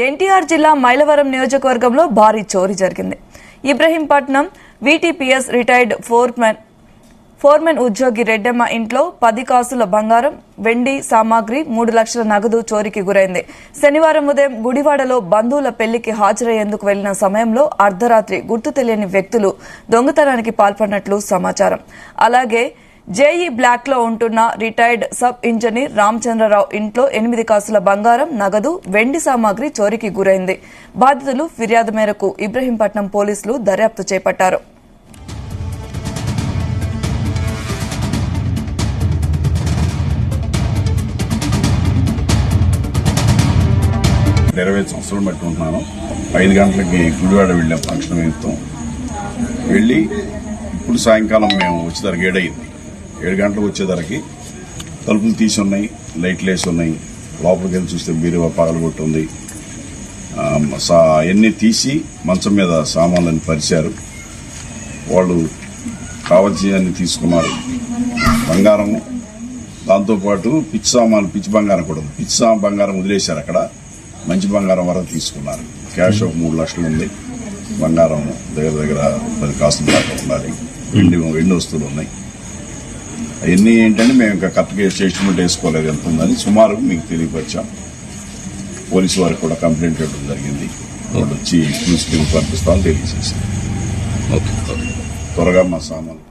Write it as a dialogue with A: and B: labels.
A: ఎన్టీఆర్ జిల్లా మైలవరం నియోజకవర్గంలో భారీ చోరీ జరిగింది. ఇబ్రహీంపట్నం వీటీపీఎస్ రిటైర్డ్ ఫోర్మెన్ ఉద్యోగి రెడ్డమ్మ ఇంట్లో 10 కాసుల బంగారం, వెండి సామాగ్రి, 3 లక్షల నగదు చోరీకి గురైంది. శనివారం ఉదయం గుడివాడలో బంధువుల పెళ్లికి హాజరయ్యేందుకు వెళ్లిన సమయంలో అర్ధరాత్రి గుర్తు తెలియని వ్యక్తులు దొంగతనానికి పాల్పడినట్లు సమాచారం. అలాగే జేఈ బ్లాక్ లో ఉంటున్న రిటైర్డ్ సబ్ ఇంజనీర్ రామచంద్రరావు ఇంట్లో 8 కాసుల బంగారం, నగదు, వెండి సామాగ్రి చోరీకి గురైంది. బాధితులు ఫిర్యాదు మేరకు ఇబ్రహీంపట్నం పోలీసులు దర్యాప్తు చేపట్టారు.
B: సంవత్సరాలు బట్టి ఉంటున్నాను. 5 గంటలకి గుడివాడ వెళ్ళాం ఫంక్షన్ నిమిత్తం. వెళ్ళి ఇప్పుడు సాయంకాలం మేము వచ్చేసరికి 7 అయింది. 7 గంటలకు వచ్చేసరికి తలుపులు తీసి ఉన్నాయి, లైట్లు వేసి ఉన్నాయి. లోపలికి వెళ్ళి చూస్తే బీరువా పగలగొట్టి ఉంది. అన్నీ తీసి మంచం మీద సామాన్లను పరిచారు. వాళ్ళు కావాల్సినవన్నీ తీసుకున్నారు. బంగారం, దాంతోపాటు పిచ్చి బంగారం కూడా ఉంది. బంగారం వదిలేశారు. అక్కడ మంచి బంగారం వరకు తీసుకున్నారు. క్యాష్ ఒక 3 లక్షలు ఉంది. బంగారం దగ్గర 10 కాసులు దాకా ఉండాలి. వెండి వస్తువులు ఉన్నాయి. అవన్నీ ఏంటంటే మేము ఇంకా కరెక్ట్గా స్టేట్మెంట్ వేసుకోలేదు ఎంత ఉందని సుమారు మీకు తెలియపరిచాం. పోలీసు వారికి కూడా కంప్లైంట్ ఇవ్వడం జరిగింది. వాళ్ళు వచ్చి చూసుకుని పంపిస్తామని తెలియజేశారు. త్వరగా మా సామాన్లు